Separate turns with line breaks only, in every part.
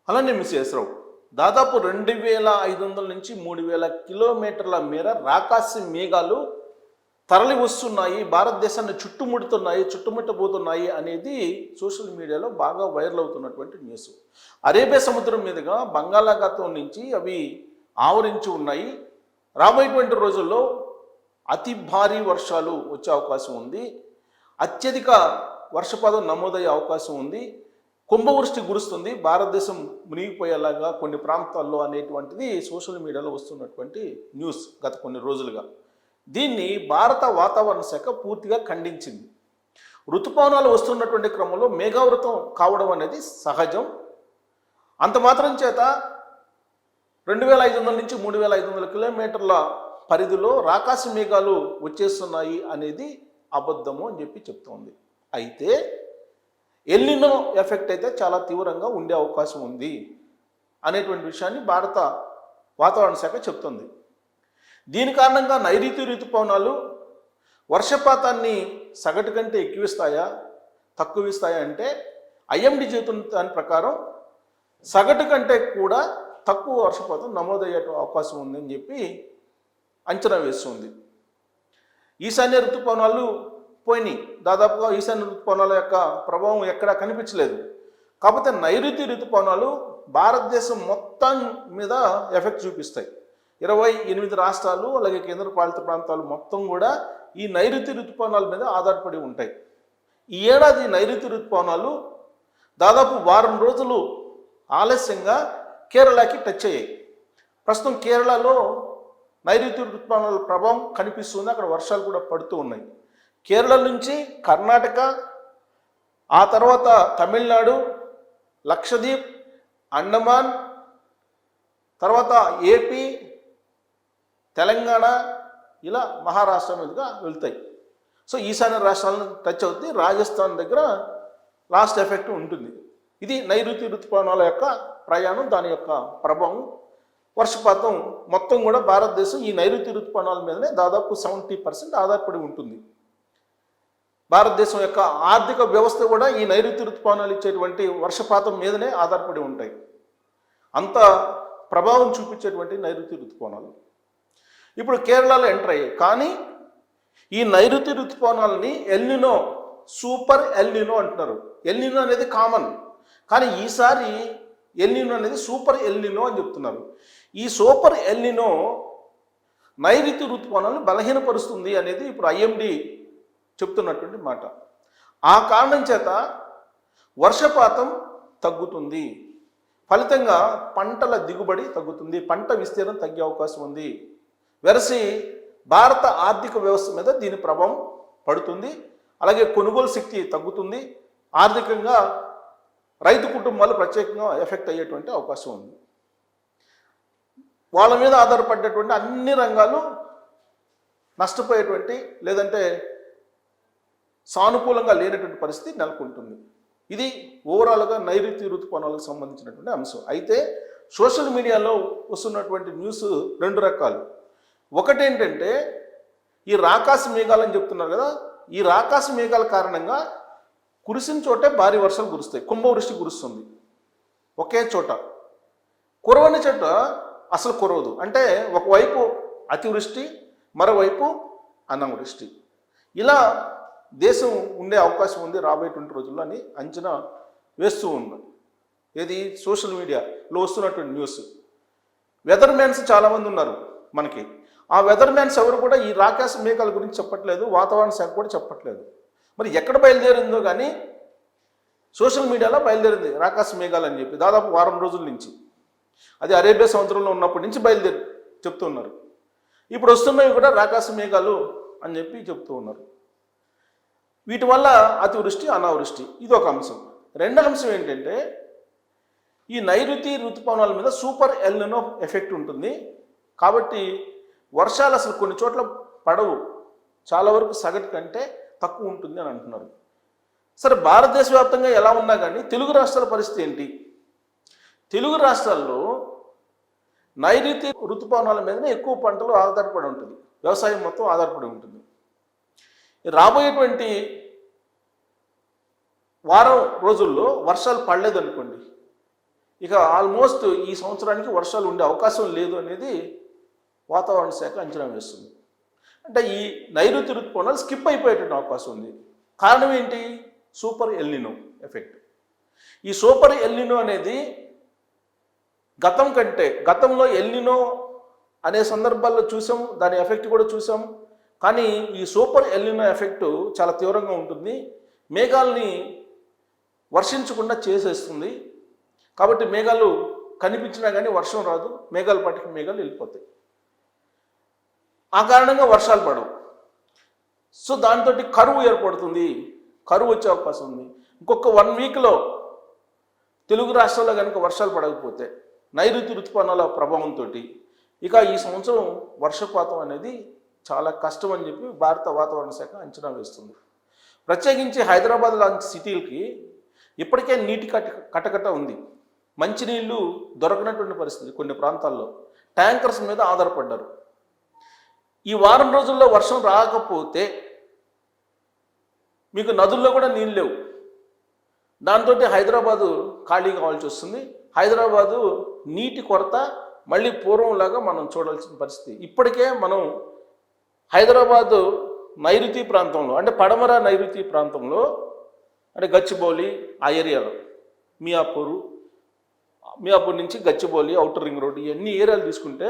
అలానే మిస్సెస్రావు దాదాపు 2500 నుంచి 3000 కిలోమీటర్ల మేర రాకాసి మేఘాలు తరలి వస్తున్నాయి, భారతదేశాన్ని చుట్టుముడుతున్నాయి, చుట్టుముట్టబోతున్నాయి అనేది సోషల్ మీడియాలో బాగా వైరల్ అవుతున్నటువంటి న్యూస్. అరేబియా సముద్రం మీదుగా బంగాళాఖాతం నుంచి అవి ఆవరించి ఉన్నాయి. రాబోయేటువంటి రోజుల్లో అతి భారీ వర్షాలు వచ్చే అవకాశం ఉంది, అత్యధిక వర్షపాతం నమోదయ్యే అవకాశం ఉంది, కుంభవృష్టి కురుస్తుంది, భారతదేశం మునిగిపోయేలాగా కొన్ని ప్రాంతాల్లో అనేటువంటిది సోషల్ మీడియాలో వస్తున్నటువంటి న్యూస్ గత కొన్ని రోజులుగా. దీన్ని భారత వాతావరణ శాఖ పూర్తిగా ఖండించింది. ఋతుపవనాలు వస్తున్నటువంటి క్రమంలో మేఘావృతం కావడం అనేది సహజం. అంత మాత్రం చేత 2500 నుంచి 3500 కిలోమీటర్ల పరిధిలో రాకాసి మేఘాలు వచ్చేస్తున్నాయి అనేది అబద్ధము అని చెప్పి చెప్తోంది. అయితే ఎల్నినో ఎఫెక్ట్ అయితే చాలా తీవ్రంగా ఉండే అవకాశం ఉంది అనేటువంటి విషయాన్ని భారత వాతావరణ శాఖ చెప్తుంది. దీని కారణంగా నైరుతి ఋతుపవనాలు వర్షపాతాన్ని సగటు కంటే ఎక్కువిస్తాయా తక్కువిస్తాయా అంటే ఐఎండీ చెబుతున్న దాని ప్రకారం సగటు కంటే కూడా తక్కువ వర్షపాతం నమోదయ్యే అవకాశం ఉందని చెప్పి అంచనా వేస్తుంది. ఈశాన్య ఋతుపవనాలు పోయినాయి, దాదాపుగా ఈశాన్య ఋతుపవనాల యొక్క ప్రభావం ఎక్కడా కనిపించలేదు. కాకపోతే నైరుతి ఋతుపవనాలు భారతదేశం మొత్తం మీద ఎఫెక్ట్ చూపిస్తాయి. 28 రాష్ట్రాలు అలాగే కేంద్ర పాలిత ప్రాంతాలు మొత్తం కూడా ఈ నైరుతి ఋతుపవనాల మీద ఆధారపడి ఉంటాయి. ఈ ఏడాది నైరుతి ఋతుపవనాలు దాదాపు వారం రోజులు ఆలస్యంగా కేరళకి టచ్ అయ్యాయి. ప్రస్తుతం కేరళలో నైరుతి ఋతుపవనాల ప్రభావం కనిపిస్తుంది, అక్కడ వర్షాలు కూడా పడుతూ ఉన్నాయి. కేరళ నుంచి కర్ణాటక, ఆ తర్వాత తమిళనాడు, లక్షద్వీప్, అండమాన్, తర్వాత ఏపీ, తెలంగాణ, ఇలా మహారాష్ట్ర మీదుగా వెళ్తాయి. సో ఈశాన్య రాష్ట్రాలను టచ్ అవుతుంది, రాజస్థాన్ దగ్గర లాస్ట్ ఎఫెక్ట్ ఉంటుంది. ఇది నైరుతి ఋతుపవనాల యొక్క ప్రయాణం, దాని యొక్క ప్రభావం. వర్షపాతం మొత్తం కూడా భారతదేశం ఈ నైరుతి ఋతుపవనాల మీదనే దాదాపు 70% ఆధారపడి ఉంటుంది. భారతదేశం యొక్క ఆర్థిక వ్యవస్థ కూడా ఈ నైరుతి ఋతుపవనాలు ఇచ్చేటువంటి వర్షపాతం మీదనే ఆధారపడి ఉంటాయి. అంత ప్రభావం చూపించేటువంటి నైరుతి ఋతుపవనాలు ఇప్పుడు కేరళలో ఎంటర్ అయ్యాయి. కానీ ఈ నైరుతి ఋతుపవనాలని ఎల్నినో, సూపర్ ఎల్నినో అంటున్నారు. ఎల్నినో అనేది కామన్, కానీ ఈసారి ఎల్నినో అనేది సూపర్ ఎల్నినో అని చెప్తున్నారు. ఈ సూపర్ ఎల్నినో నైరుతి ఋతుపవనాలను బలహీనపరుస్తుంది అనేది ఇప్పుడు ఐఎండీ చెప్తున్నటువంటి మాట. ఆ కారణం చేత వర్షపాతం తగ్గుతుంది, ఫలితంగా పంటల దిగుబడి తగ్గుతుంది, పంట విస్తీర్ణం తగ్గే అవకాశం ఉంది. వెరసి భారత ఆర్థిక వ్యవస్థ మీద దీని ప్రభావం పడుతుంది, అలాగే కొనుగోలు శక్తి తగ్గుతుంది, ఆర్థికంగా రైతు కుటుంబాలు ప్రత్యేకంగా ఎఫెక్ట్ అయ్యేటువంటి అవకాశం ఉంది. వాళ్ళ మీద ఆధారపడేటువంటి అన్ని రంగాలు నష్టపోయేటువంటి లేదంటే సానుకూలంగా లేనటువంటి పరిస్థితి నెలకొంటుంది. ఇది ఓవరాల్గా నైరుతి ఋతుపవనాలకు సంబంధించినటువంటి అంశం. అయితే సోషల్ మీడియాలో వస్తున్నటువంటి న్యూస్ రెండు రకాలు. ఒకటేంటంటే ఈ రాకాసి మేఘాలని చెప్తున్నారు కదా, ఈ రాకాసి మేఘాల కారణంగా కురిసిన చోటే భారీ వర్షాలు కురుస్తాయి, కుంభవృష్టి కురుస్తుంది ఒకే చోట. కురవని చోట అసలు కురవదు. అంటే ఒకవైపు అతివృష్టి, మరోవైపు అనావృష్టి, ఇలా దేశం ఉండే అవకాశం ఉంది రాబోయేటువంటి రోజుల్లో అని అంచనా వేస్తూ ఉంది. ఏది సోషల్ మీడియాలో వస్తున్నటువంటి న్యూస్. వెదర్ మ్యాన్స్ చాలామంది ఉన్నారు మనకి. ఆ వెదర్ మ్యాన్స్ ఎవరు కూడా ఈ రాకాసి మేఘాల గురించి చెప్పట్లేదు, వాతావరణ శాఖ కూడా చెప్పట్లేదు. మరి ఎక్కడ బయలుదేరిందో కానీ సోషల్ మీడియాలో బయలుదేరింది రాకాసి మేఘాలు అని చెప్పి దాదాపు వారం రోజుల నుంచి. అది అరేబియా సముద్రంలో ఉన్నప్పటి నుంచి బయలుదేరి చెప్తున్నారు. ఇప్పుడు వస్తున్నవి కూడా రాకాసి మేఘాలు అని చెప్పి చెప్తూ ఉన్నారు. వీటి వల్ల అతివృష్టి, అనావృష్టి, ఇది ఒక అంశం. రెండో అంశం ఏంటంటే ఈ నైరుతి ఋతుపవనాల మీద సూపర్ ఎల్నినో ఎఫెక్ట్ ఉంటుంది. కాబట్టి వర్షాలు అసలు కొన్ని చోట్ల పడవు, చాలా వరకు సగటు కంటే తక్కువ ఉంటుంది అని అంటున్నారు. సరే, భారతదేశ వ్యాప్తంగా ఎలా ఉన్నా కానీ తెలుగు రాష్ట్రాల పరిస్థితి ఏంటి? తెలుగు రాష్ట్రాల్లో నైరుతి ఋతుపవనాల మీదనే ఎక్కువ పంటలు ఆధారపడి ఉంటుంది, వ్యవసాయం మొత్తం ఆధారపడి ఉంటుంది. రాబోయేటువంటి వారం రోజుల్లో వర్షాలు పడలేదనుకోండి, ఇక ఆల్మోస్ట్ ఈ సంవత్సరానికి వర్షాలు ఉండే అవకాశం లేదు అనేది వాతావరణ శాఖ అంచనా వేస్తుంది. అంటే ఈ నైరుతి ఋతుపవనాలు స్కిప్ అయిపోయేటువంటి అవకాశం ఉంది. కారణం ఏంటి? Super El Niño effect. ఈ సూపర్ ఎల్నినో అనేది గతంలో ఎల్నినో అనే సందర్భాల్లో చూసాం, దాని ఎఫెక్ట్ కూడా చూసాం. కానీ ఈ సూపర్ ఎల్నినో ఎఫెక్ట్ చాలా తీవ్రంగా ఉంటుంది, మేఘాలని వర్షించకుండా చేసేస్తుంది. కాబట్టి మేఘాలు కనిపించినా కానీ వర్షం రాదు, మేఘాల పాటికి మేఘాలు వెళ్ళిపోతాయి. ఆ కారణంగా వర్షాలు పడవు. సో దాంతో కరువు ఏర్పడుతుంది, కరువు వచ్చే అవకాశం ఉంది. ఇంకొక 1 వీక్లో తెలుగు రాష్ట్రాల్లో కనుక వర్షాలు పడకపోతే నైరుతి ఋతుపవనాల ప్రభావంతో ఇక ఈ సంవత్సరం వర్షపాతం అనేది చాలా కష్టం అని చెప్పి భారత వాతావరణ శాఖ అంచనా వేస్తుంది. ప్రత్యేకించి హైదరాబాద్ లాంటి సిటీలకి ఇప్పటికే నీటి కటకట ఉంది. మంచినీళ్ళు దొరకనటువంటి పరిస్థితి. కొన్ని ప్రాంతాల్లో ట్యాంకర్స్ మీద ఆధారపడ్డారు. ఈ వారం రోజుల్లో వర్షం రాకపోతే మీకు నదుల్లో కూడా నీళ్ళు లేవు. దాంతో హైదరాబాదు ఖాళీ కావాల్సి వస్తుంది. హైదరాబాదు నీటి కొరత మళ్ళీ పూర్వంలాగా మనం చూడాల్సిన పరిస్థితి. ఇప్పటికే మనం హైదరాబాదు నైరుతి ప్రాంతంలో, అంటే పడమర నైరుతి ప్రాంతంలో, అంటే గచ్చిబౌలి ఆ ఏరియాలో, మియాపూర్ నుంచి గచ్చిబౌలి, ఔటర్ రింగ్ రోడ్, ఇవన్నీ ఏరియాలు తీసుకుంటే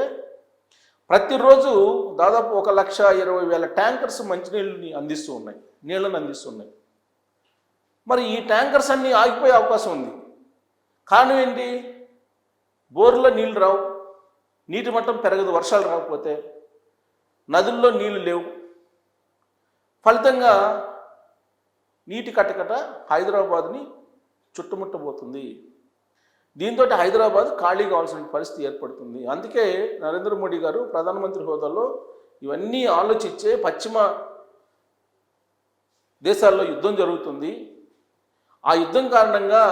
ప్రతిరోజు దాదాపు 1,20,000 ట్యాంకర్స్ మంచినీళ్ళని నీళ్ళని అందిస్తున్నాయి. మరి ఈ ట్యాంకర్స్ అన్నీ ఆగిపోయే అవకాశం ఉంది. కారణం ఏంటి? బోర్లో నీళ్ళు రావు, నీటి మట్టం పెరగదు వర్షాలు రాకపోతే, నదుల్లో నీళ్లు లేవు. ఫలితంగా నీటి కటకట హైదరాబాద్ని చుట్టుముట్టబోతుంది. దీంతో హైదరాబాద్ ఖాళీ కావాల్సిన పరిస్థితి ఏర్పడుతుంది. అందుకే నరేంద్ర మోడీ గారు ప్రధానమంత్రి హోదాలో ఇవన్నీ ఆలోచించే, పశ్చిమ దేశాల్లో యుద్ధం జరుగుతుంది, ఆ యుద్ధం కారణంగా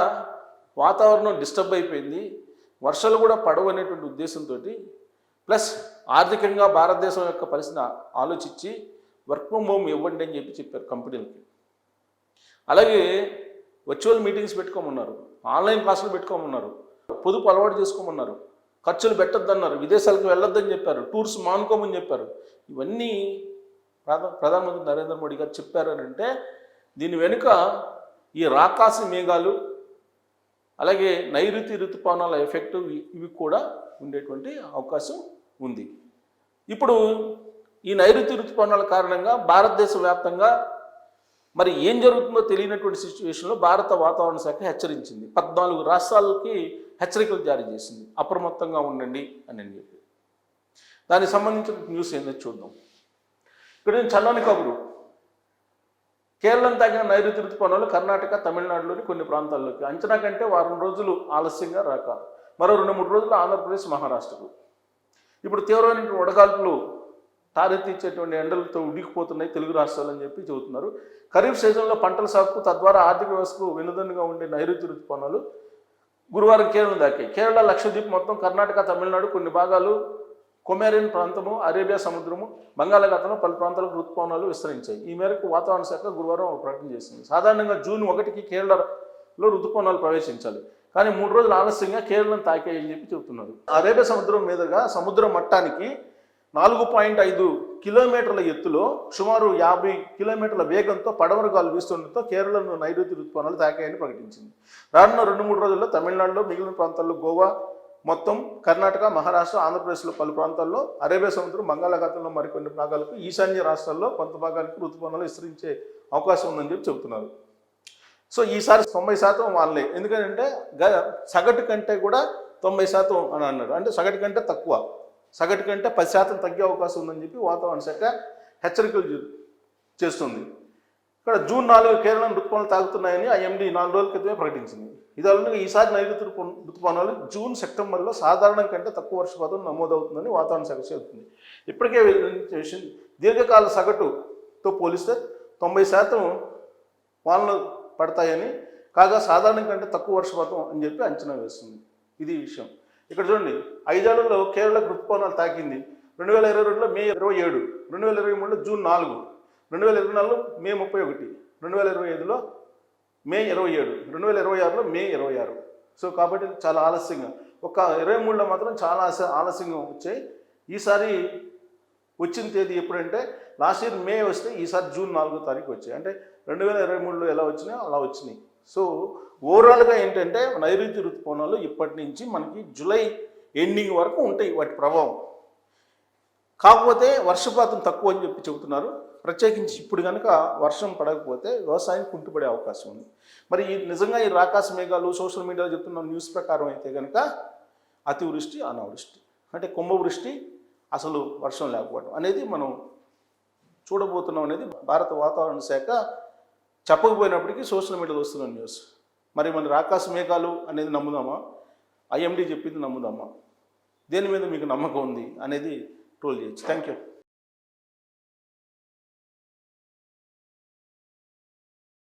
వాతావరణం డిస్టర్బ్ అయిపోయింది, వర్షాలు కూడా పడవు అనేటువంటి ఉద్దేశంతో, ప్లస్ ఆర్థికంగా భారతదేశం యొక్క పరిస్థితిని ఆలోచించి వర్క్ ఫ్రమ్ హోమ్ ఇవ్వండి అని చెప్పారు కంపెనీలకి. అలాగే వర్చువల్ మీటింగ్స్ పెట్టుకోమన్నారు, ఆన్లైన్ క్లాసులు పెట్టుకోమన్నారు, పొదుపు అలవాటు చేసుకోమన్నారు, ఖర్చులు పెట్టొద్దన్నారు, విదేశాలకు వెళ్ళొద్దని చెప్పారు, టూర్స్ మానుకోమని చెప్పారు. ఇవన్నీ ప్రధానమంత్రి నరేంద్ర మోడీ గారు చెప్పారు అని అంటే దీని వెనుక ఈ రాకాసి మేఘాలు, అలాగే నైరుతి ఋతుపవనాల ఎఫెక్ట్ ఇవి కూడా ఉండేటువంటి అవకాశం ఉంది. ఇప్పుడు ఈ నైరుతి ఋతుపవనాల కారణంగా భారతదేశ వ్యాప్తంగా మరి ఏం జరుగుతుందో తెలియనటువంటి సిచ్యువేషన్లో భారత వాతావరణ శాఖ హెచ్చరించింది. 14 రాష్ట్రాలకి హెచ్చరికలు జారీ చేసింది, అప్రమత్తంగా ఉండండి అని చెప్పి. దానికి సంబంధించిన న్యూస్ ఏందో చూద్దాం. ఇక్కడ నేను చల్లని కబురు. కేరళను తాకిన నైరుతి ఋతుపవనాలు కర్ణాటక, తమిళనాడులోని కొన్ని ప్రాంతాల్లోకి అంచనా కంటే వారం రోజులు ఆలస్యంగా రాక మరో 2-3 రోజులు ఆంధ్రప్రదేశ్, మహారాష్ట్రకు. ఇప్పుడు తీవ్రమైన వడగాల్పులు తారెత్తిచ్చేటువంటి ఎండలతో ఉడికిపోతున్నాయి తెలుగు రాష్ట్రాలు అని చెప్పి చెబుతున్నారు. ఖరీఫ్ సీజన్లో పంటల సాగుకు, తద్వారా ఆర్థిక వ్యవస్థకు వెనుదన్నుగా ఉండే నైరుతి ఋతుపవనాలు గురువారం కేరళను దాకాయి. కేరళ, లక్షద్వీప్ మొత్తం, కర్ణాటక, తమిళనాడు కొన్ని భాగాలు, కొమేరియన్ ప్రాంతము, అరేబియా సముద్రము, బంగాళాఖాతంలో పలు ప్రాంతాలకు ఋతుపవనాలు విస్తరించాయి. ఈ మేరకు వాతావరణ శాఖ గురువారం ఒక ప్రకటన చేసింది. సాధారణంగా జూన్ 1కి కేరళలో ఋతుపవనాలు ప్రవేశించాలి, కానీ 3 రోజులు ఆలస్యంగా కేరళను తాకాయని చెప్పి చెబుతున్నారు. అరేబియా సముద్రం మీదుగా సముద్ర మట్టానికి 4.5 కిలోమీటర్ల ఎత్తులో సుమారు 50 కిలోమీటర్ల వేగంతో పడమర గాలు వీస్తుండటంతో కేరళను నైరుతి ఋతుపవనాలు తాకాయని ప్రకటించింది. రానున్న 2-3 రోజుల్లో తమిళనాడులో, మిగిలిన ప్రాంతాల్లో, గోవా మొత్తం, కర్ణాటక, మహారాష్ట్ర, ఆంధ్రప్రదేశ్లో పలు ప్రాంతాల్లో, అరేబియా సముద్రం, బంగాళాఖాతంలో మరికొన్ని భాగాలకు, ఈశాన్య రాష్ట్రాల్లో కొంత భాగానికి ఋతుపవనాలు విస్తరించే అవకాశం ఉందని చెప్పి చెబుతున్నారు. సో ఈసారి 90% వాళ్ళే. ఎందుకంటే సగటు కంటే కూడా 90% అని అన్నారు. అంటే సగటు కంటే తక్కువ, సగటు కంటే 10% తగ్గే అవకాశం ఉందని చెప్పి వాతావరణ శాఖ హెచ్చరికలు చేస్తుంది. ఇక్కడ జూన్ 4 కేరళ ఋతుపవనాలు తాగుతున్నాయని IMD 4 రోజుల క్రితమే ప్రకటించింది. ఇదాలను ఈసారి నైరుతి ఋతుపవనాలు జూన్, సెప్టెంబర్లో సాధారణం కంటే తక్కువ వర్షపాతం నమోదవుతుందని వాతావరణ శాఖ చెబుతుంది. ఇప్పటికే దీర్ఘకాల సగటుతో పోలిస్తే 90% వానలు పడతాయని, కాగా సాధారణం కంటే తక్కువ వర్షపాతం అని చెప్పి అంచనా వేస్తుంది. ఇది విషయం. ఇక్కడ చూడండి, 5 ఏళ్లలో కేరళ ఋతుపవనాలు తాకింది 2022లో మే 27, 2023లో జూన్ 4, 2024లో మే 31, 2025లో మే 27, 2026లో మే 26. సో కాబట్టి చాలా ఆలస్యంగా ఒక 23లో మాత్రం చాలా ఆలస్యంగా వచ్చాయి. ఈసారి వచ్చిన తేదీ ఎప్పుడంటే లాస్ట్ ఇయర్ మే వస్తే ఈసారి జూన్ 4వ తారీఖు వచ్చాయి. అంటే 2023లో ఎలా వచ్చినాయో అలా వచ్చినాయి. సో ఓవరాల్గా ఏంటంటే నైరుతి ఋతుపవనాలు ఇప్పటి నుంచి మనకి జూలై ఎండింగ్ వరకు ఉంటాయి వాటి ప్రభావం. కాకపోతే వర్షపాతం తక్కువ అని చెప్పి చెబుతున్నారు. ప్రత్యేకించి ఇప్పుడు కనుక వర్షం పడకపోతే వ్యవసాయం కుంటుపడే అవకాశం ఉంది. మరి నిజంగా ఈ రాకాశ మేఘాలు సోషల్ మీడియాలో చెప్తున్న న్యూస్ ప్రకారం అయితే కనుక అతివృష్టి అనావృష్టి అంటే కుంభవృష్టి అసలు వర్షం లేకపోవడం అనేది మనం చూడబోతున్నాం అనేది భారత వాతావరణ శాఖ చెప్పకపోయినప్పటికీ సోషల్ మీడియాలో వస్తున్న న్యూస్. మరి మన రాకాశ మేఘాలు అనేది నమ్ముదామా, ఐఎండీ చెప్పింది నమ్ముదామా, దేని మీద మీకు నమ్మకం ఉంది అనేది ట్రోల్ చేయొచ్చు. Thank you.